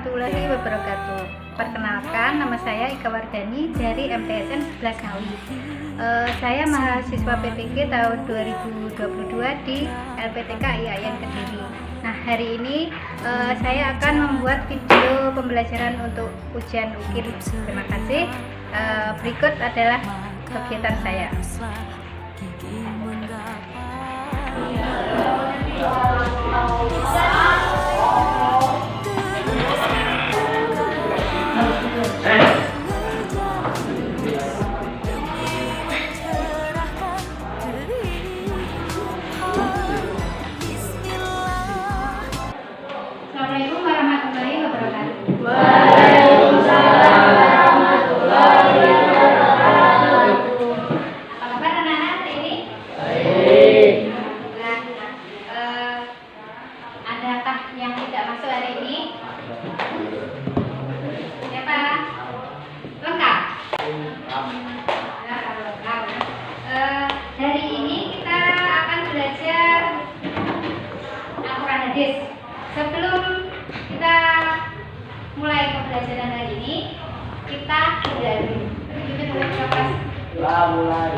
warahmatullahi wabarakatuh. Perkenalkan, nama saya Ika Wardani dari MTSN 11 Ngawi. Saya mahasiswa PPG tahun 2022 di LPTK IAIN Kediri. Nah, hari ini saya akan membuat video pembelajaran untuk ujian UKIN. Terima kasih. Berikut adalah kegiatan saya. Assalamualaikum warahmatullahi wabarakatuh. Waalaikumsalam warahmatullahi wabarakatuh. Apa kabar anak-anak hari ini? Baik. Adakah yang tidak masuk hari ini? Siapa? Lengkap? Lengkap. Hari ini kita akan belajar Al-Quran Hadis. Sebelum kita mulai pembelajaran hari ini, kita belajar. Kita mulai.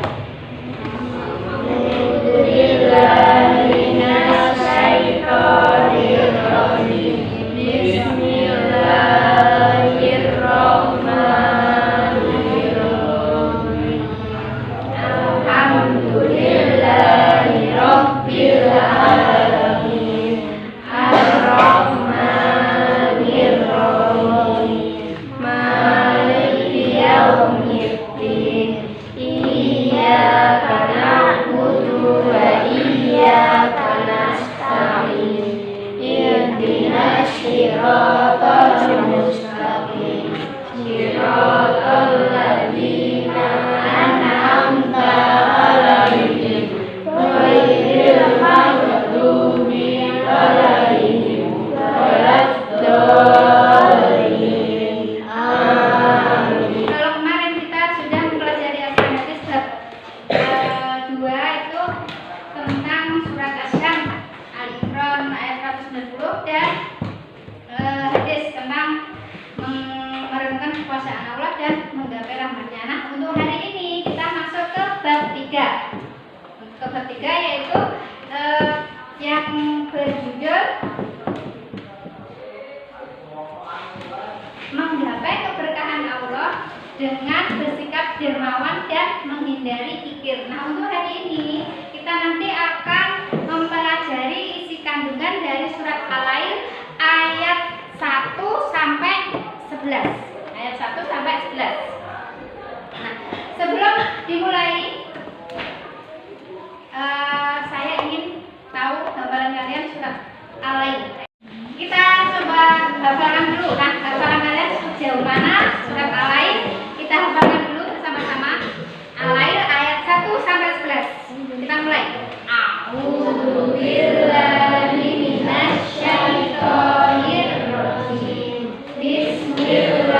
Ketiga yaitu yang berjudul menggapai keberkahan Allah dengan bersikap dermawan dan menghindari kikir. Nah, untuk hari ini kita nanti akan mempelajari isi kandungan dari surat Al-Lail ayat 1 sampai 11. Ayat 1 sampai 11. Nah, sebelum dimulai saya ingin tahu hafalan kalian surat Al-Lail. Kita coba hafalkan dulu. Nah, hafalan kalian sejauh mana surat Al-Lail? Kita hafalkan dulu bersama-sama. Al-Lail ayat 1 sampai 11. Kita mulai. A'udzu billahi minasy syaithanir rajim. Bismillahirrahmanirrahim.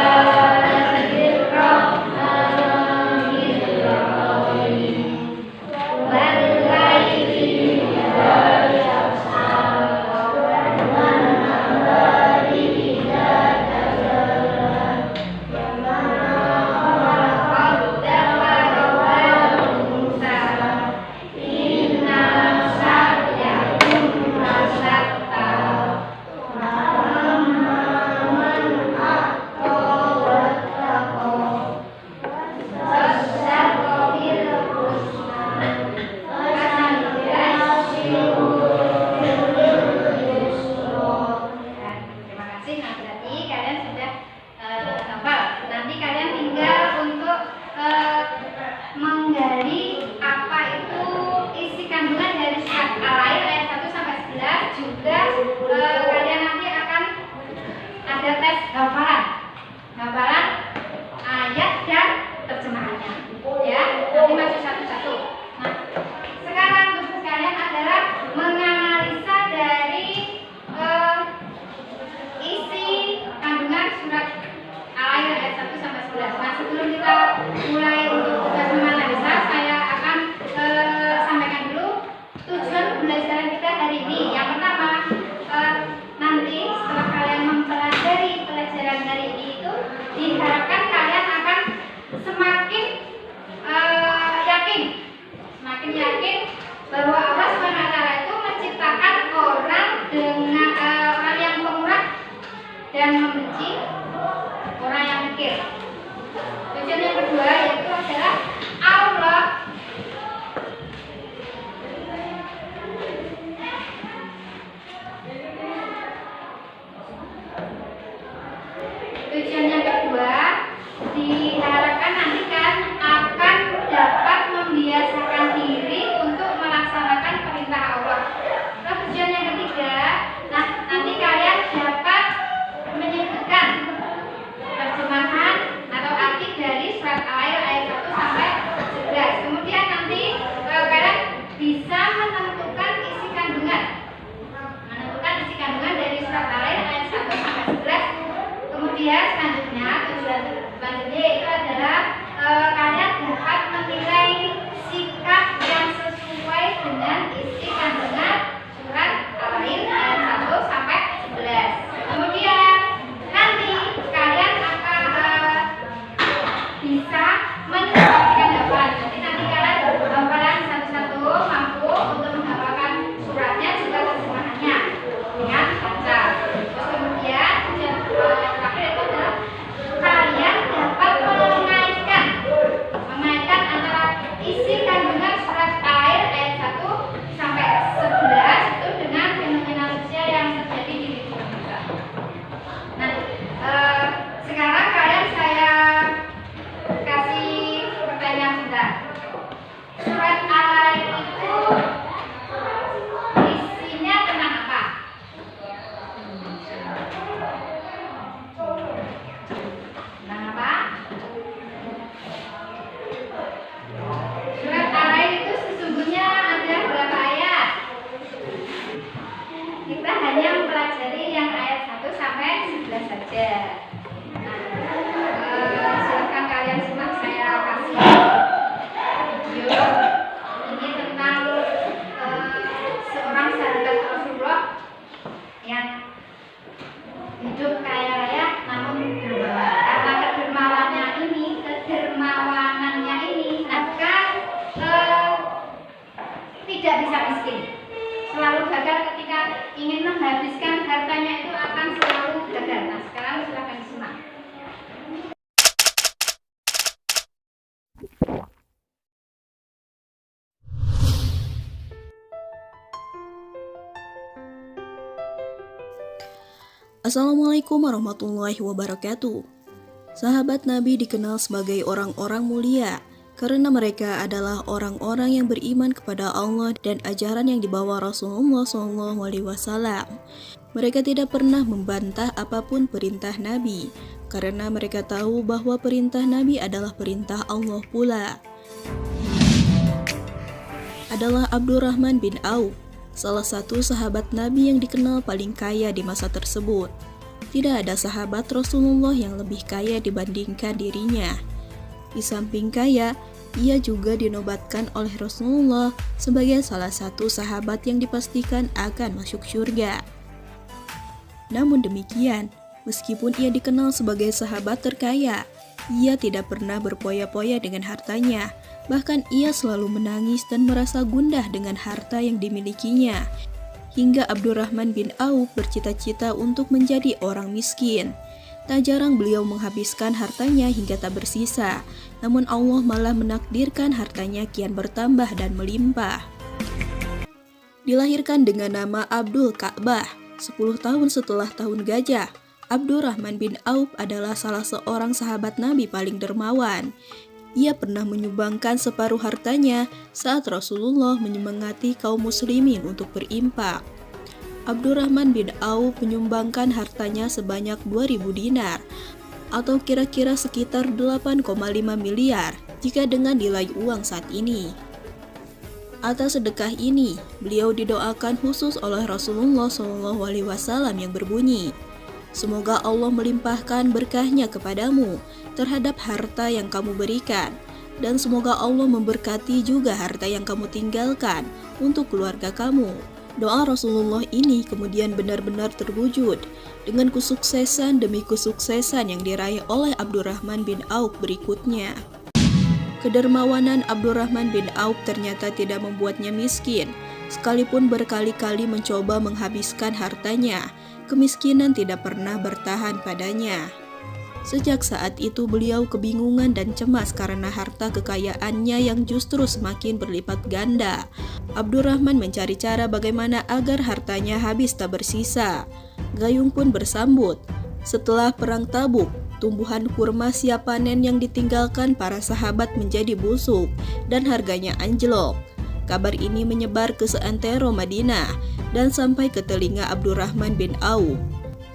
benci, orang yang mikir. Tujuan yang kedua yaitu adalah Allah. Tujuan yang kedua diharapkan nanti kan akan dapat membiasakan diri untuk melaksanakan perintah Allah. Terus tujuan yang ketiga, nanti kalian dapat menyebutkan terjemahan atau arti dari surat Al-Ain ayat 1 sampai 11. Kemudian nanti kalian bisa menentukan isi kandungan dari surat Al-Ain ayat 1 sampai 11. Kemudian selanjutnya tujuan selanjutnya itu adalah kalian dapat menilai sikap yang sesuai dengan isi kandungan surat Al-Ain ayat 1 sampai 11. Kemudian nanti kalian akan bisa menghafalkan jawaban. Jadi nanti kalian satu-satu mampu untuk menghafalkan suratnya juga terjemahannya dengan baca. Terus kemudian tujuan terakhir itu adalah kalian dapat mengaitkan antara isi kandungan surat Al-Ain ayat 1 sampai 11 itu dengan fenomena yang terjadi di lingkungan kita. Nah, sekarang kalian saya kasih pertanyaan sebentar. Surat Al-Ain itu isinya tentang apa? Tentang apa? Surat Al-Ain itu sesungguhnya ada berapa ayat? Kita hanya mempelajari yang ayat 1 sampai 11 saja. Silakan kalian simak, saya kasih video ini tentang seorang sahabat Rasulullah yang hidup kaya raya namun dermawan. Karena kedermawanannya ini maka tidak bisa miskin. Selalu gagal ketika ingin menghabiskan hartanya, itu akan selalu gagal. Nah, sekarang silakan disimak. Assalamualaikum warahmatullahi wabarakatuh. Sahabat Nabi dikenal sebagai orang-orang mulia karena mereka adalah orang-orang yang beriman kepada Allah dan ajaran yang dibawa Rasulullah SAW. Mereka tidak pernah membantah apapun perintah Nabi karena mereka tahu bahwa perintah Nabi adalah perintah Allah pula. Adalah Abdurrahman bin Auf, salah satu sahabat Nabi yang dikenal paling kaya di masa tersebut. Tidak ada sahabat Rasulullah yang lebih kaya dibandingkan dirinya. Di samping kaya, ia juga dinobatkan oleh Rasulullah sebagai salah satu sahabat yang dipastikan akan masuk surga. Namun demikian, meskipun ia dikenal sebagai sahabat terkaya, ia tidak pernah berpoya-poya dengan hartanya. Bahkan ia selalu menangis dan merasa gundah dengan harta yang dimilikinya. Hingga Abdurrahman bin Auf bercita-cita untuk menjadi orang miskin. Tak jarang beliau menghabiskan hartanya hingga tak bersisa. Namun Allah malah menakdirkan hartanya kian bertambah dan melimpah. Dilahirkan dengan nama Abdul Ka'bah, 10 tahun setelah tahun gajah, Abdurrahman bin Auf adalah salah seorang sahabat Nabi paling dermawan. Ia pernah menyumbangkan separuh hartanya saat Rasulullah menyemangati kaum muslimin untuk berinfak. Abdurrahman bin Auf menyumbangkan hartanya sebanyak 2.000 dinar atau kira-kira sekitar 8,5 miliar jika dengan nilai uang saat ini. Atas sedekah ini, beliau didoakan khusus oleh Rasulullah SAW yang berbunyi, "Semoga Allah melimpahkan berkahnya kepadamu terhadap harta yang kamu berikan, dan semoga Allah memberkati juga harta yang kamu tinggalkan untuk keluarga kamu." Doa Rasulullah ini kemudian benar-benar terwujud dengan kesuksesan demi kesuksesan yang diraih oleh Abdurrahman bin Auf berikutnya. Kedermawanan Abdurrahman bin Auf ternyata tidak membuatnya miskin. Sekalipun berkali-kali mencoba menghabiskan hartanya, Kemiskinan tidak pernah bertahan padanya. Sejak saat itu beliau kebingungan dan cemas karena harta kekayaannya yang justru semakin berlipat ganda. Abdurrahman mencari cara bagaimana agar hartanya habis tak bersisa. Gayung pun bersambut. Setelah perang Tabuk, tumbuhan kurma siap panen yang ditinggalkan para sahabat menjadi busuk dan harganya anjlok. Kabar ini menyebar ke seantero Madinah dan sampai ke telinga Abdurrahman bin Auf.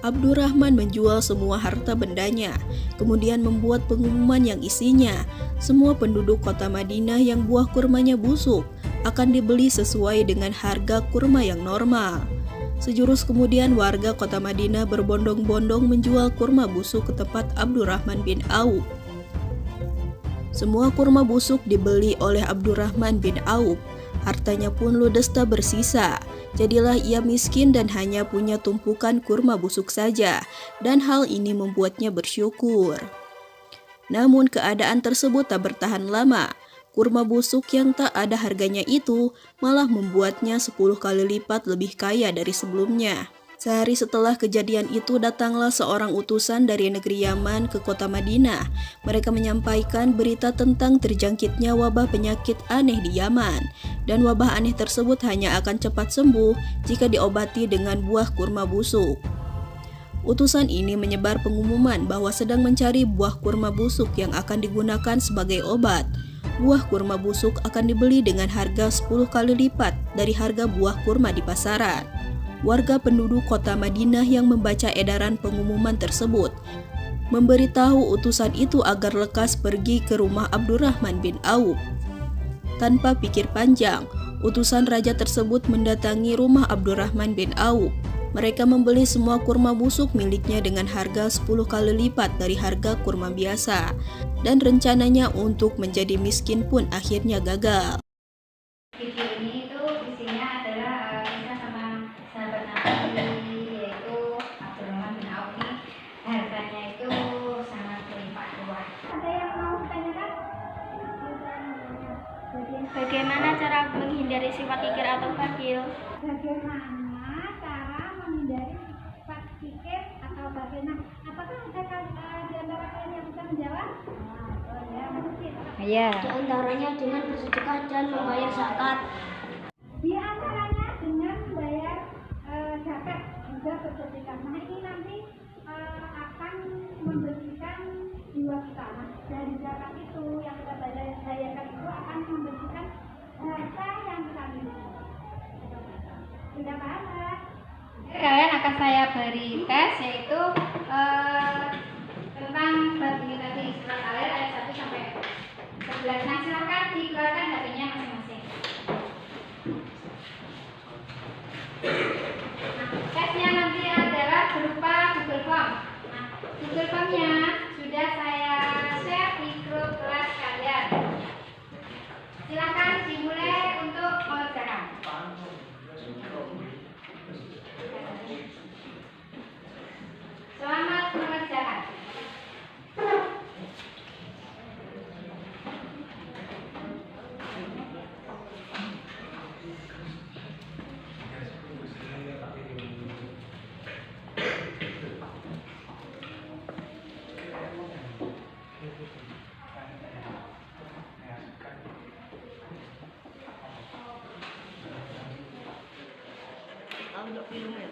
Abdurrahman menjual semua harta bendanya, kemudian membuat pengumuman yang isinya, semua penduduk kota Madinah yang buah kurmanya busuk akan dibeli sesuai dengan harga kurma yang normal. Sejurus kemudian warga kota Madinah berbondong-bondong menjual kurma busuk ke tempat Abdurrahman bin Auf. Semua kurma busuk dibeli oleh Abdurrahman bin Auf. Hartanya pun ludes tak bersisa. Jadilah ia miskin dan hanya punya tumpukan kurma busuk saja, dan hal ini membuatnya bersyukur. Namun keadaan tersebut tak bertahan lama. Kurma busuk yang tak ada harganya itu malah membuatnya 10 kali lipat lebih kaya dari sebelumnya. Sehari setelah kejadian itu datanglah seorang utusan dari negeri Yaman ke kota Madinah. Mereka menyampaikan berita tentang terjangkitnya wabah penyakit aneh di Yaman. Dan wabah aneh tersebut hanya akan cepat sembuh jika diobati dengan buah kurma busuk. Utusan ini menyebar pengumuman bahwa sedang mencari buah kurma busuk yang akan digunakan sebagai obat. Buah kurma busuk akan dibeli dengan harga 10 kali lipat dari harga buah kurma di pasaran. Warga penduduk kota Madinah yang membaca edaran pengumuman tersebut memberitahu utusan itu agar lekas pergi ke rumah Abdurrahman bin Auf. Tanpa pikir panjang, utusan raja tersebut mendatangi rumah Abdurrahman bin Auf. Mereka membeli semua kurma busuk miliknya dengan harga 10 kali lipat dari harga kurma biasa, dan rencananya untuk menjadi miskin pun akhirnya gagal. Video ini itu isinya adalah kisah sama sahabat Nabi, yaitu Abdurrahman bin Auf. Harganya itu sangat berlimpah ruah. Ada yang mau ditanyakan? Bagaimana cara menghindari sifat kikir atau bakhil? Bagaimana cara menghindari sifat kikir atau bakhil? Nah, apakah ada di antara kalian yang bisa menjawab? Iya. Di antaranya dengan bersedekah dan membayar zakat. Di antaranya dengan membayar zakat juga bersedekah. Nah, ini nanti akan membersihkan jiwa kita. Nah, dari zakat itu yang kita bayarkan itu akan membersihkan harta yang kita miliki. Sudah paham? Kalian akan saya beri tes, yaitu tentang bab ini tadi, surat Al-Ain ayat 1 sampai 11. Nah, silakan dikeluarkan HP-nya masing-masing. Nah, tesnya nanti adalah berupa Google Form. Nah, Google Form-nya sudah saya share di grup kelas kalian. Silakan dimulai untuk mengerjakan. Selamat mengerjakan. Untuk filmnya.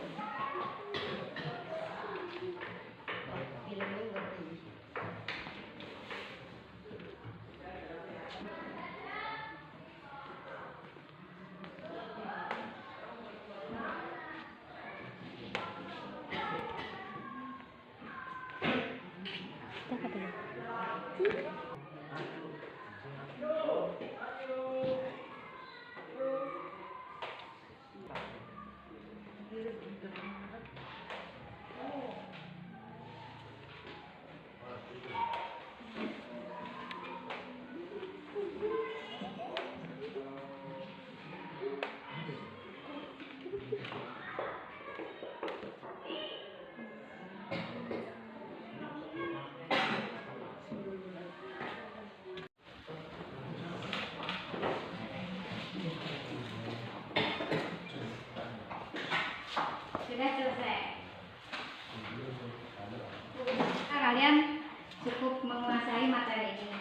kalian cukup menguasai materi ini.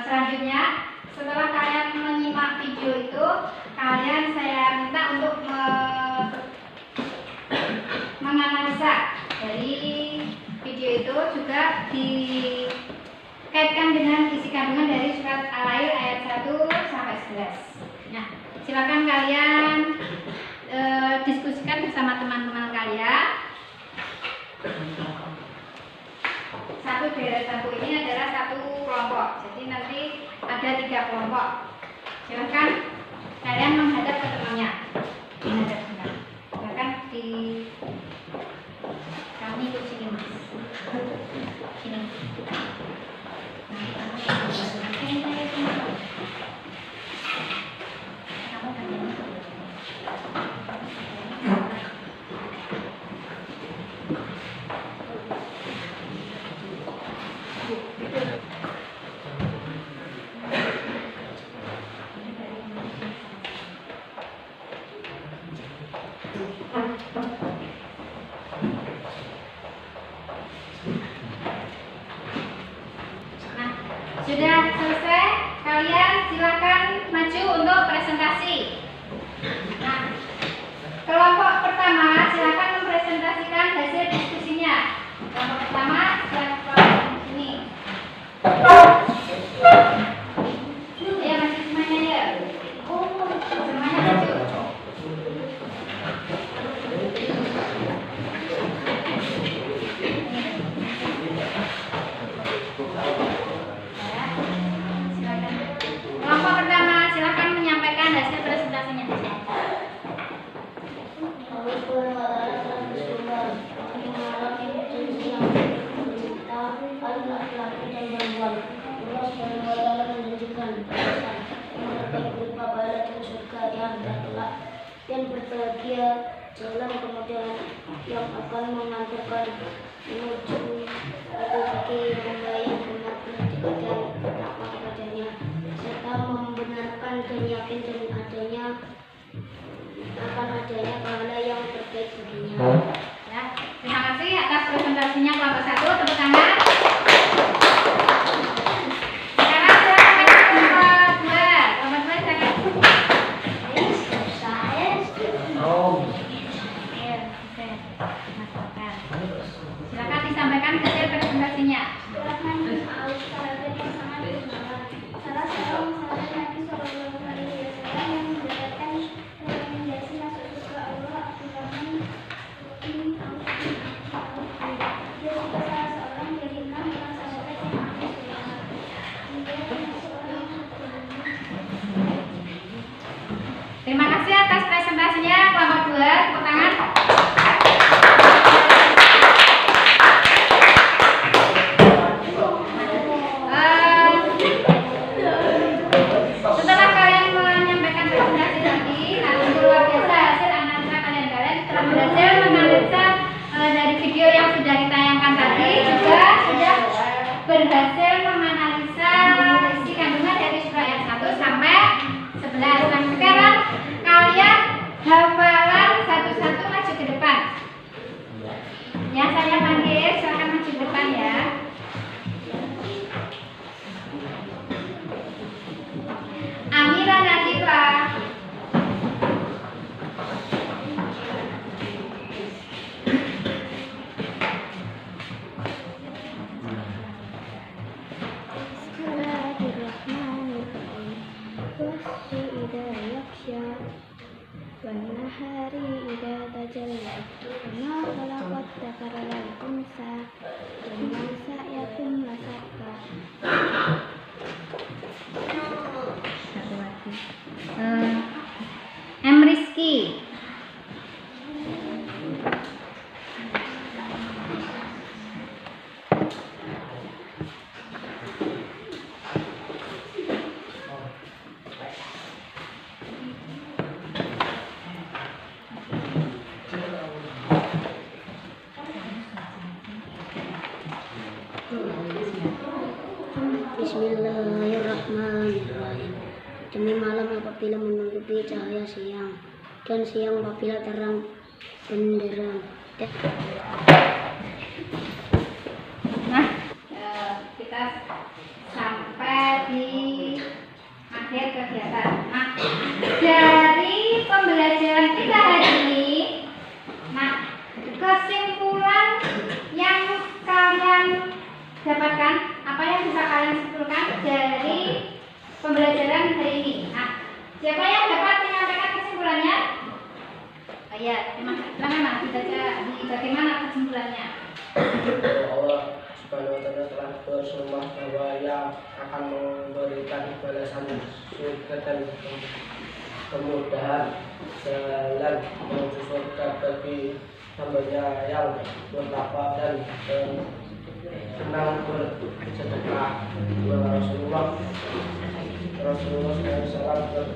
Selanjutnya, setelah kalian menyimak video itu, saya minta untuk menganalisa dari video itu, juga dikaitkan dengan isi kandungan dari surat Al-Lail ayat 1 sampai 11. Nah, silakan kalian diskusikan bersama teman-teman kalian. Satu ini adalah satu kelompok, jadi nanti ada 3 kelompok. Silakan kalian menghadap ke temannya. Silakan di kami ikut sini, Mas. Sini. Sudah selesai, kalian silakan maju untuk presentasi. Nah, kelompok pertama silakan mempresentasikan hasil diskusinya. Kelompok pertama silakan di sini. Ya, masih semuanya ya. Semuanya maju. Kelompok pertama, silakan menyampaikan hasil presentasinya. Dan berbahagia jalan kemudian yang akan mengantarkan menuju rezeki yang baik, benar dan takwa kepadanya, serta membenarkan dan yakin dengan adanya pahala yang terbaik baginya. Ya, terima kasih atas presentasinya kelompok 1. Tepuk tangan. Sekarang silakan kelompok 2. Kelompok 2 silakan. Silakan disampaikan hasil presentasinya. Salah seorang sahabat Nabi Shallallahu Alaihi Wasallam yang mendapatkan rekomendasi masuk surga Allah, Abdurrahman bin Auf. Dia juga salah seorang dari 6 orang sahabat yang masuk surga. Terima kasih atas presentasinya kelompok 2. Tepuk tangan. Setelah kalian menyampaikan presentasi tadi, luar biasa hasil analisa kalian telah berhasil menganalisa dari video yang sudah ditayangkan tadi, juga sudah berhasil menganalisa isi kandungan dari surat ayat 1 sampai 11. Nah, sekarang kalian hafalan satu-satu maju ke depan. Ya, saya panggil, silakan maju ke depan ya. Amira Nadira. Bismillahirrahmanirrahim. Wassi idza yakhsha wan nahari idza tajalla ma khalaqat dzakara wal unsa wa sa'yakum lasakka. Satu lagi. M. Rizky. Bismillahirrahmanirrahim. Demi malam apabila menutupi cahaya siang, dan siang apabila terang benderang. Nah, sampai di akhir kegiatan. Nah, dari pembelajaran kita hari ini, nah, kesimpulan yang kalian dapatkan, apa yang bisa kalian simpulkan dari pembelajaran hari ini? Nah, siapa yang dapat menyampaikan kesimpulannya? Oh ya, silakan dibaca bagaimana kesimpulannya. Allah Subhanahu wa Ta'ala telah bersumpah bahwa Ia akan memberikan balasan surga dan kemudahan jalan menuju surga bagi hamba-Nya yang bertakwa dan senang bersedekah. Rasulullah SAW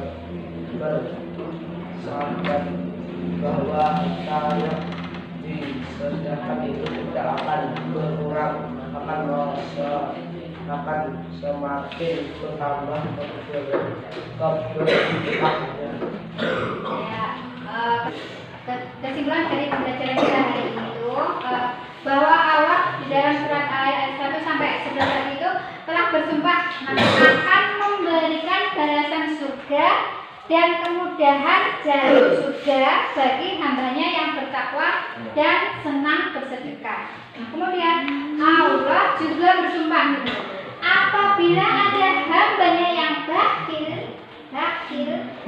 bersabda bahwa tanah disediakan itu tidak akan berkurang, akan semakin bertambah keberkahannya. Kesimpulan dari pembelajaran kita hari ini itu bahwa Allah di dalam surat ayat 1 sampai 11 tadi itu telah bersumpah akan memberikan balasan surga dan kemudahan jalur surga bagi hambanya yang bertakwa dan senang bersedekah. Nah, kemudian Allah juga bersumpah apabila ada hambanya yang bakhil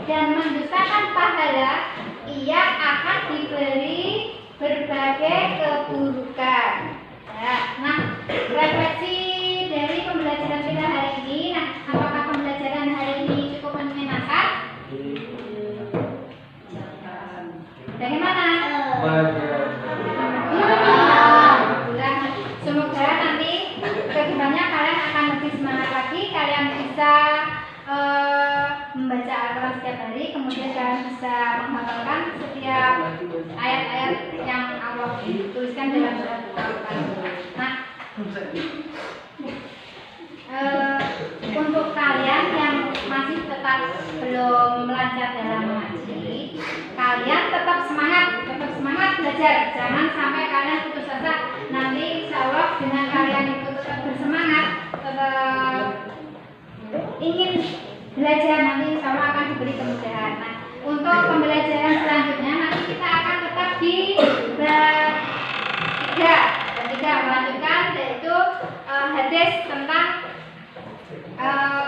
dan mendustakan pahala, ia akan diberi berbagai keburukan. Nah, refleksi dari pembelajaran kita hari ini. Nah, apakah pembelajaran hari ini cukup menyenangkan? Bagaimana? Semoga nanti kedepannya kalian akan lebih semangat lagi. Kalian bisa membaca Al-Quran setiap hari, kemudian kalian bisa menghafalkan setiap ayat-ayat yang Allah tuliskan dalam surat Al-Quran. Nah, untuk kalian yang masih tetap belum lancar dalam mengaji, kalian tetap semangat belajar. Jangan sampai kalian putus asa. Nanti insya Allah dengan kalian itu tetap bersemangat, tetap ingin belajar, nanti insya Allah akan diberi kemudahan. Nah, untuk pembelajaran selanjutnya nanti kita akan tetap di bab 3 melanjutkan, yaitu hadis tentang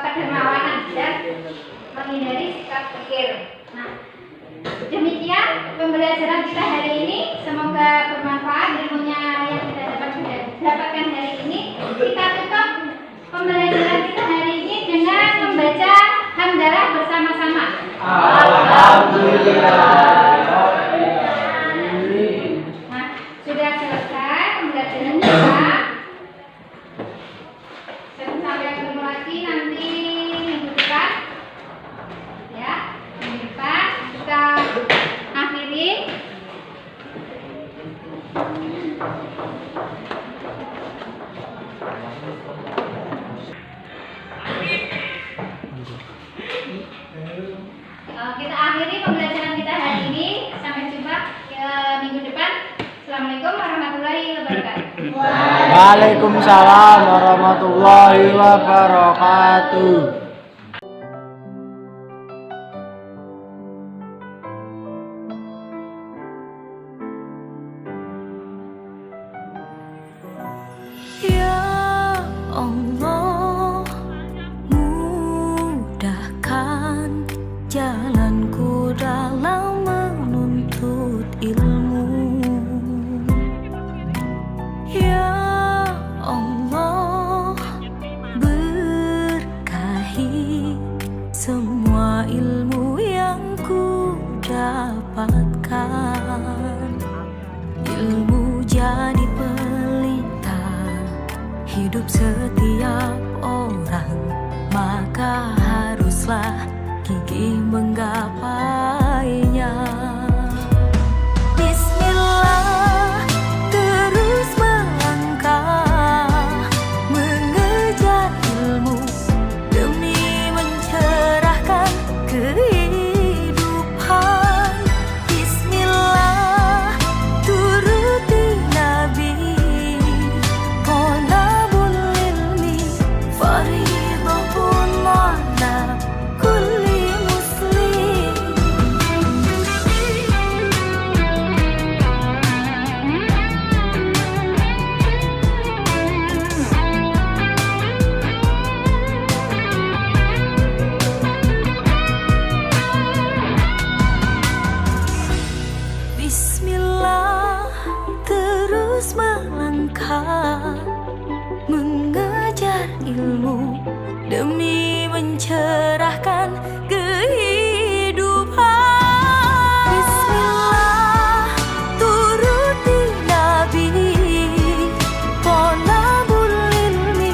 kedermawanan dan menghindari sikap kikir. Nah, demikian pembelajaran kita hari ini. Semoga bermanfaat ilmunya yang kita dapatkan hari ini. Kita tutup pembelajaran kita hari ini dengan membaca hamdalah bersama-sama. Alhamdulillah. Nah, sudah selesai pembelajaran kita. Sampai ketemu lagi nanti minggu depan. Ya, minggu depan kita akhiri. Kita akhiri pembelajaran kita hari ini. Sampai jumpa minggu depan. Assalamualaikum warahmatullahi wabarakatuh. Waalaikumsalam warahmatullahi wabarakatuh. Ya Allah, mudahkan jalanku dalam menuntut ilmu. Ya Allah, berkahi semua ilmu yang ku dapatkan. Ilmu jadi pelita hidup setiap orang, maka haruslah gigih menggapainya. Bismillah, terus melangkah mengejar ilmu demi mencerahkan kehidupan. Bismillah, turuti Nabi, thalabul ilmi ilmu demi mencerahkan kehidupan. Bismillah, turuti Nabi, thalabul ilmi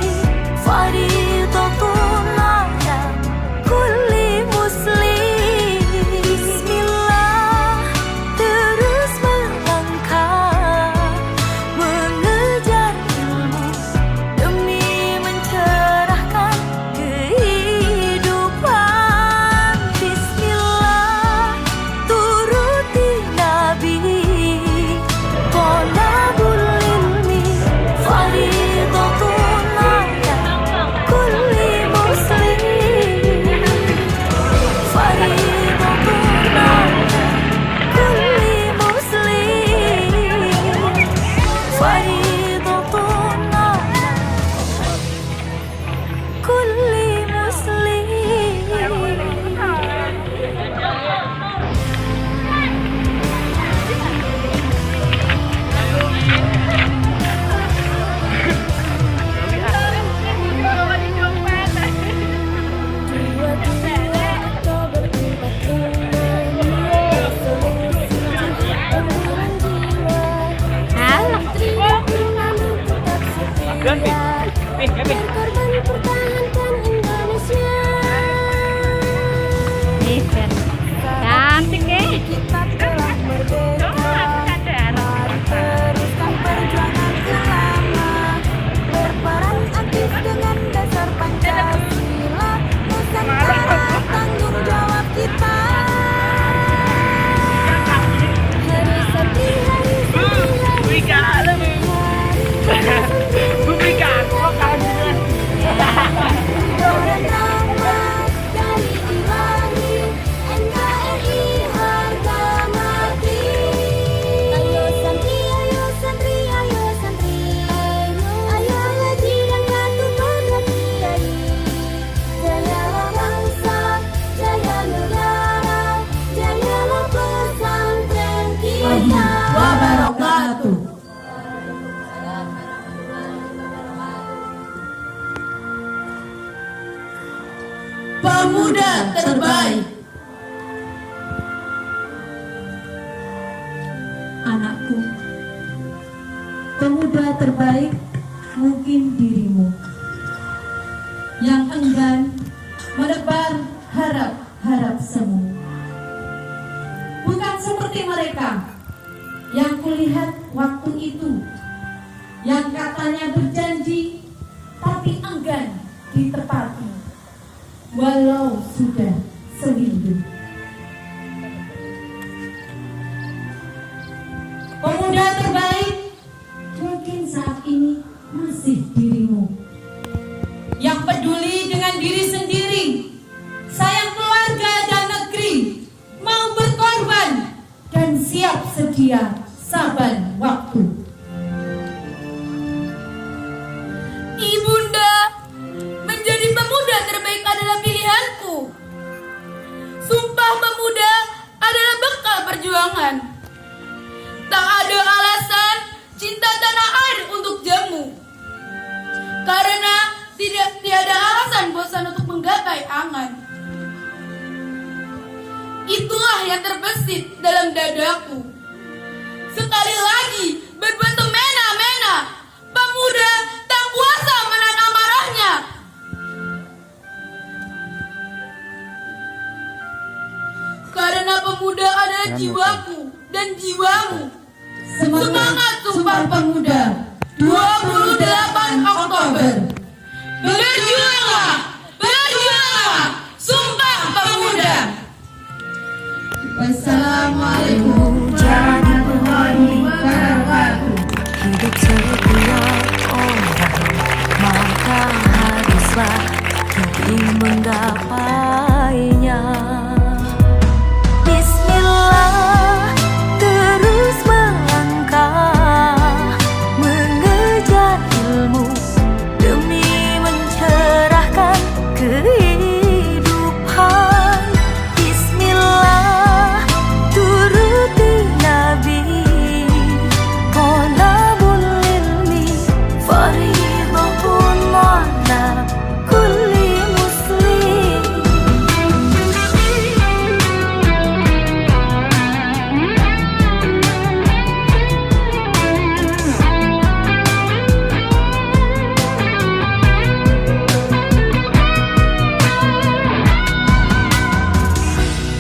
fardhatun ala kulli muslim. Bismillah, terus melangkah mengejar ilmu demi mencerahkan kehidupan. Bismillah, turuti Nabi, thalabul ilmi fardhatun ala kulli muslim. Fardhatun ala kulli muslim. Fardhatun ala kulli muslim. Cantik ya. Kita telah merdeka, mari teruskan perjuangan ulama, berperan aktif dengan dasar Pancasila, Nusantara tanggung jawab kita. Hari santri, hari santri, doa dan rahmat dari Ilahi, NKRI harga mati. Ayo santri, ayo santri, ayo santri, ayo haji dan katukan kiai. Jayalah bangsa, jaya negara, jayalah pesantren kita. Wabarakatuh. Pemuda terbaik. Anakku, pemuda terbaik mungkin dirimu yang enggan menebar harap-harap semu. Bukan seperti mereka yang kulihat waktu itu, yang katanya berjanji tapi enggan ditepati, walau sudah seminggu. Pemuda terbaik mungkin saat ini masih dirimu, yang peduli dengan diri sendiri, sayang keluarga dan negeri, mau berkorban dan siap sedia saban waktu. Ibunda, menjadi pemuda terbaik adalah pilihanku. Sumpah pemuda adalah bekal perjuangan. Tak ada alasan cinta tanah air untuk jamu, karena tiada alasan bosan untuk menggapai angan. Itulah yang terbesit dalam dadaku. Sekali lagi berbuat semena-mena, pemuda tak kuasa menahan amarahnya. Karena pemuda adalah jiwaku dan jiwamu. Semangat Sumpah Pemuda 28 Oktober. Berjuanglah, berjuanglah, Sumpah Pemuda. Wassalamualaikum warahmatullahi wabarakatuh. Hidup setiap orang, maka haruslah demi menggapai